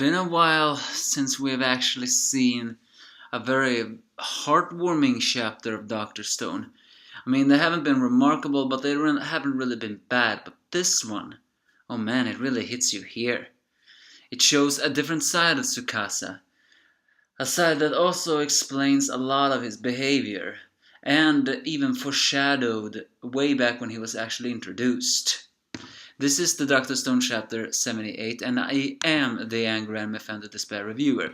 been a while since we've actually seen a very heartwarming chapter of Doctor Stone. I mean, they haven't been remarkable, but they haven't really been bad. But this one, oh man, it really hits you here. It shows a different side of Tsukasa, a side that also explains a lot of his behavior, and even foreshadowed way back when he was actually introduced. This is the Dr. Stone chapter 78, and I am the Angry Anime Fan to Despair reviewer.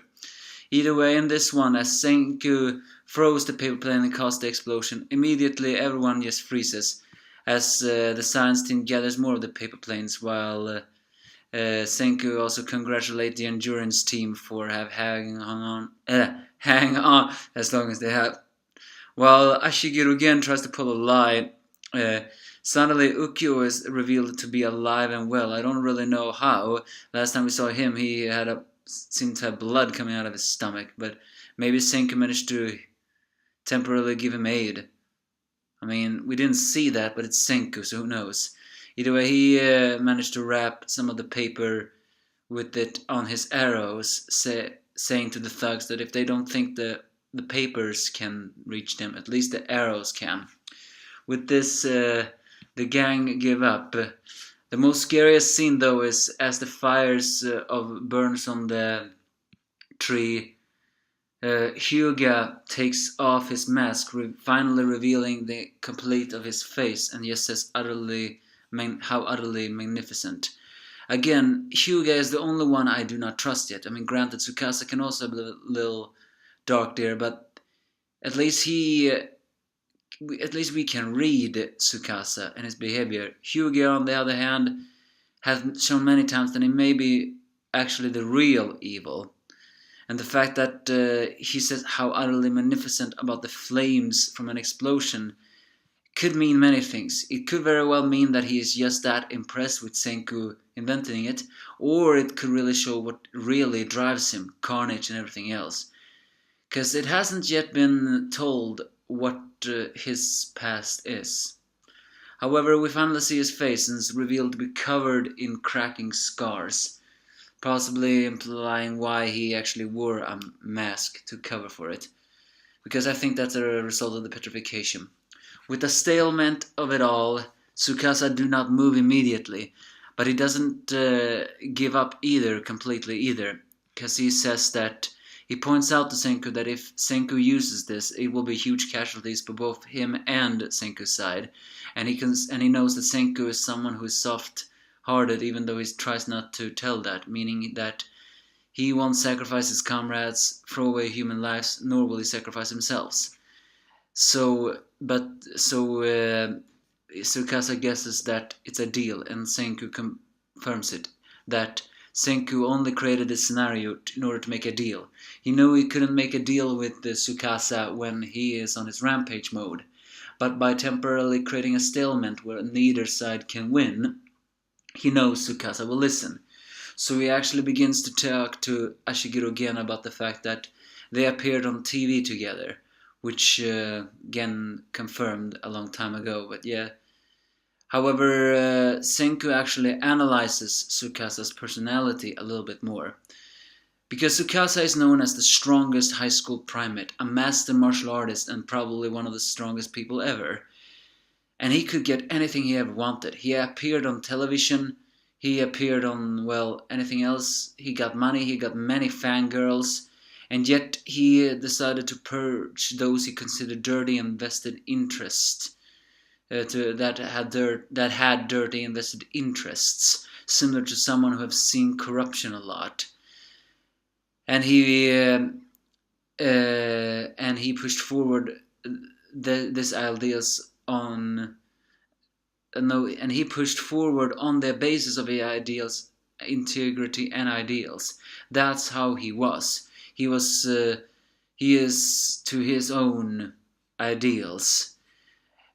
Either way, in this one, as Senku throws the paper plane and causes the explosion, immediately everyone just freezes as the science team gathers more of the paper planes, while Senku also congratulates the endurance team for hang on as long as they have. While Ashigiru again tries to pull a lie, suddenly Ukyo is revealed to be alive and well. I don't really know how. Last time we saw him, he seemed to have blood coming out of his stomach, but maybe Senku managed to temporarily give him aid. I mean, we didn't see that, but it's Senku, so who knows. Either way, he managed to wrap some of the paper with it on his arrows, saying to the thugs that if they don't think the papers can reach them, at least the arrows can. With this, the gang give up. The most scariest scene, though, is as the fires burns on the tree. Hyuga takes off his mask, finally revealing the complete of his face, and just says how utterly magnificent. Again, Hyuga is the only one I do not trust yet. I mean, granted, Tsukasa can also be a little dark there, but at least we can read Tsukasa and his behavior. Hyuga, on the other hand, has shown many times that he may be actually the real evil. And the fact that he says how utterly magnificent about the flames from an explosion could mean many things. It could very well mean that he is just that impressed with Senku inventing it, or it could really show what really drives him, carnage and everything else. Because it hasn't yet been told what his past is. However, we finally see his face, and it's revealed to be covered in cracking scars, possibly implying why he actually wore a mask to cover for it, because I think that's a result of the petrification. With the stalemate of it all, Tsukasa do not move immediately, but he doesn't give up completely either, because he says that he points out to Senku that if Senku uses this, it will be huge casualties for both him and Senku's side, and he knows that Senku is someone who is soft-hearted, even though he tries not to tell that, meaning that he won't sacrifice his comrades, throw away human lives, nor will he sacrifice himself. So Tsukasa guesses that it's a deal, and Senku confirms it, that Senku only created this scenario in order to make a deal. He knew he couldn't make a deal with Tsukasa when he is on his rampage mode, but by temporarily creating a stalemate where neither side can win, he knows Tsukasa will listen. So he actually begins to talk to Ashigiru again about the fact that they appeared on TV together, which again confirmed a long time ago, but yeah. However, Senku actually analyzes Tsukasa's personality a little bit more. Because Tsukasa is known as the strongest high school primate, a master martial artist, and probably one of the strongest people ever. And he could get anything he ever wanted. He appeared on television, he appeared on, well, anything else. He got money, he got many fangirls, and yet he decided to purge those he considered dirty and vested interest. That had dirty invested interests, similar to someone who have seen corruption a lot. And he pushed forward these ideas on and he pushed forward on the basis of the ideals, integrity and ideals. That's how he was. He is to his own ideals.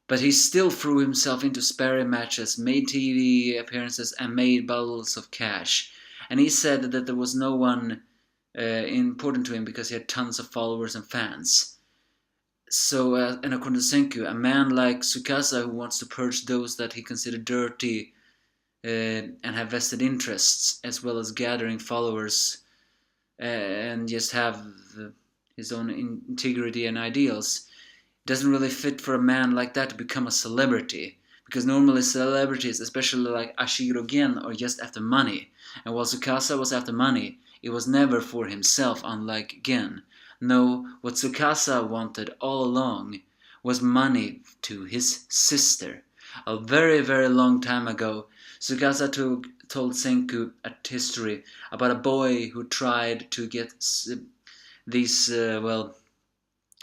But he still threw himself into sparring matches, made TV appearances, and made bottles of cash. And he said that there was no one important to him because he had tons of followers and fans. So, and according to Senku, a man like Tsukasa who wants to purge those that he considered dirty and have vested interests, as well as gathering followers and just have his own integrity and ideals. It doesn't really fit for a man like that to become a celebrity, because normally celebrities, especially like Ashiro Gen, are just after money. And while Tsukasa was after money, it was never for himself, unlike Gen. No, what Tsukasa wanted all along was money to his sister. A very, very long time ago, Tsukasa told Senku a history about a boy who tried to get these,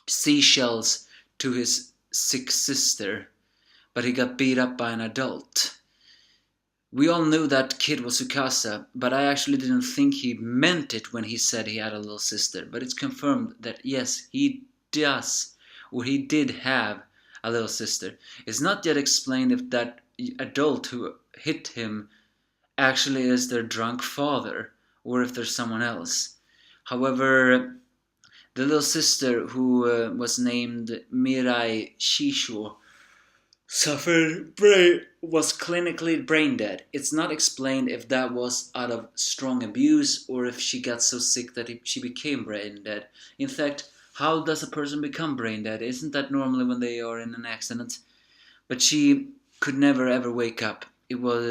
seashells to his sick sister, but he got beat up by an adult. We all knew that kid was Tsukasa, but I actually didn't think he meant it when he said he had a little sister. But it's confirmed that yes, he does, or he did have a little sister. It's not yet explained if that adult who hit him actually is their drunk father, or if there's someone else. However, the little sister, who was named Mirai Shisho, was clinically brain dead. It's not explained if that was out of strong abuse or if she got so sick that she became brain dead. In fact, how does a person become brain dead? Isn't that normally when they are in an accident? But she could never ever wake up. It was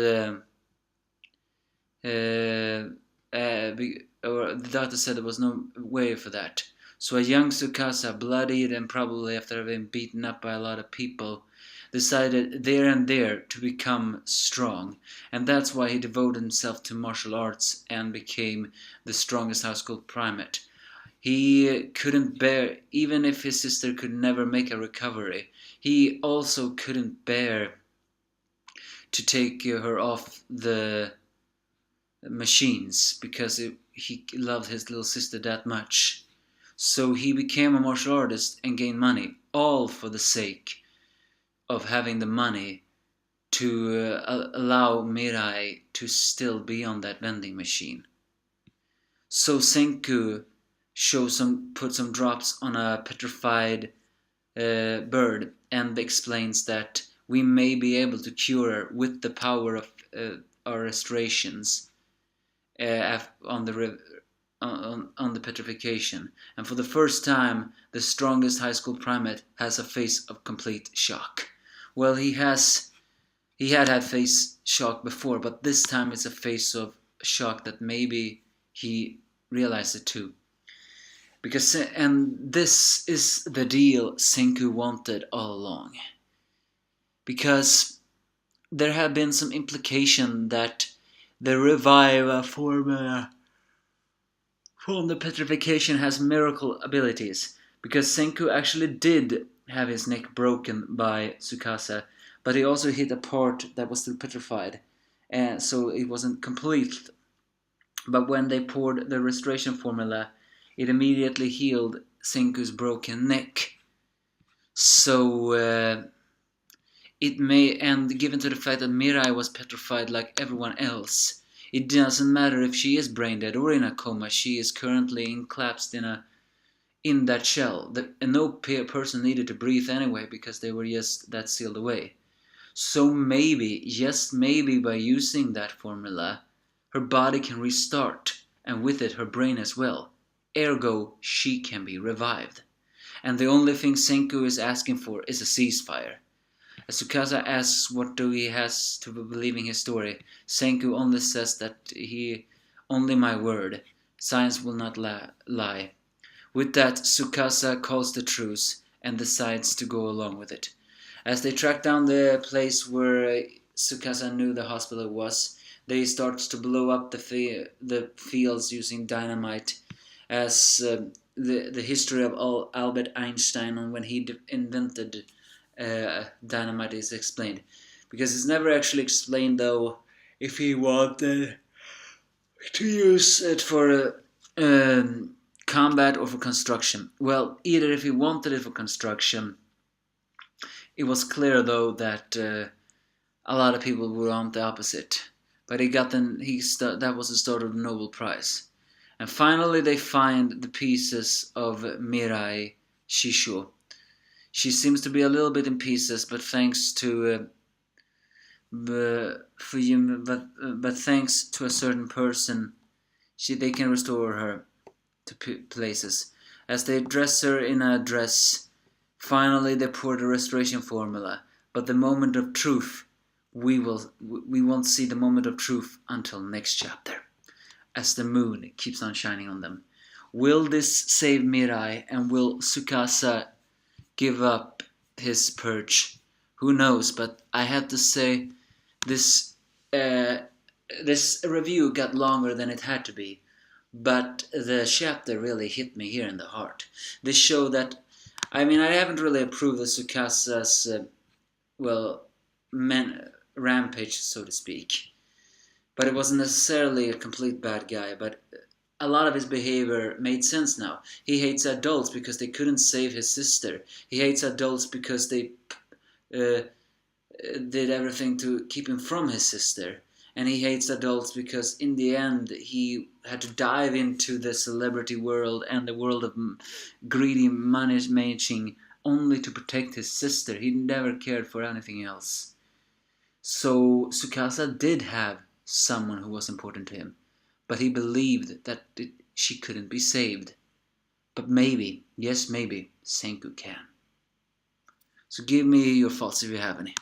or the doctor said there was no way for that. So a young Tsukasa, bloodied and probably after having been beaten up by a lot of people, decided there and there to become strong. And that's why he devoted himself to martial arts and became the strongest high school primate. He couldn't bear, even if his sister could never make a recovery, he also couldn't bear to take her off the machines because he loved his little sister that much. So he became a martial artist and gained money, all for the sake of having the money to allow Mirai to still be on that vending machine. So Senku put some drops on a petrified bird and explains that we may be able to cure her with the power of our restorations on the petrification. And for the first time, the strongest high school primate has a face of complete shock. Well, he had face shock before, but this time it's a face of shock that maybe he realized it too. And this is the deal Senku wanted all along. Because there have been some implication that the revive formula from the petrification has miracle abilities. Because Senku actually did have his neck broken by Tsukasa, but he also hit a part that was still petrified, and so it wasn't complete. But when they poured the restoration formula, it immediately healed Senku's broken neck. So it may, and given to the fact that Mirai was petrified like everyone else, it doesn't matter if she is brain dead or in a coma. She is currently enclapsed in that shell, and no person needed to breathe anyway because they were just that sealed away. So maybe, just maybe, by using that formula, her body can restart, and with it her brain as well. Ergo, she can be revived. And the only thing Senku is asking for is a ceasefire. As Tsukasa asks what do he has to believing his story, Senku only says that only my word, science will not lie. With that, Tsukasa calls the truce and decides to go along with it. As they track down the place where Tsukasa knew the hospital was, they start to blow up the fields using dynamite, as the history of Albert Einstein on when he invented dynamite is explained. Because it's never actually explained, though, if he wanted to use it for combat or for construction. Well, either if he wanted it for construction, it was clear though that a lot of people would want the opposite. But that was the start of the Nobel Prize. And finally they find the pieces of Mirai Shisho. She seems to be a little bit in pieces, but thanks to thanks to a certain person, they can restore her. to places. As they dress her in a dress, finally they pour the restoration formula. But the moment of truth, we won't see the moment of truth until next chapter, as the moon keeps on shining on them. Will this save Mirai, and will Tsukasa give up his perch? Who knows, but I have to say this this review got longer than it had to be, but the chapter really hit me here in the heart. This show that, I mean, I haven't really approved of Tsukasas rampage, so to speak. But it wasn't necessarily a complete bad guy, but a lot of his behavior made sense now. He hates adults because they couldn't save his sister. He hates adults because they did everything to keep him from his sister. And he hates adults because in the end he had to dive into the celebrity world and the world of greedy money making only to protect his sister. He never cared for anything else. So Tsukasa did have someone who was important to him, but he believed that she couldn't be saved. But maybe, yes maybe, Senku can. So give me your thoughts if you have any.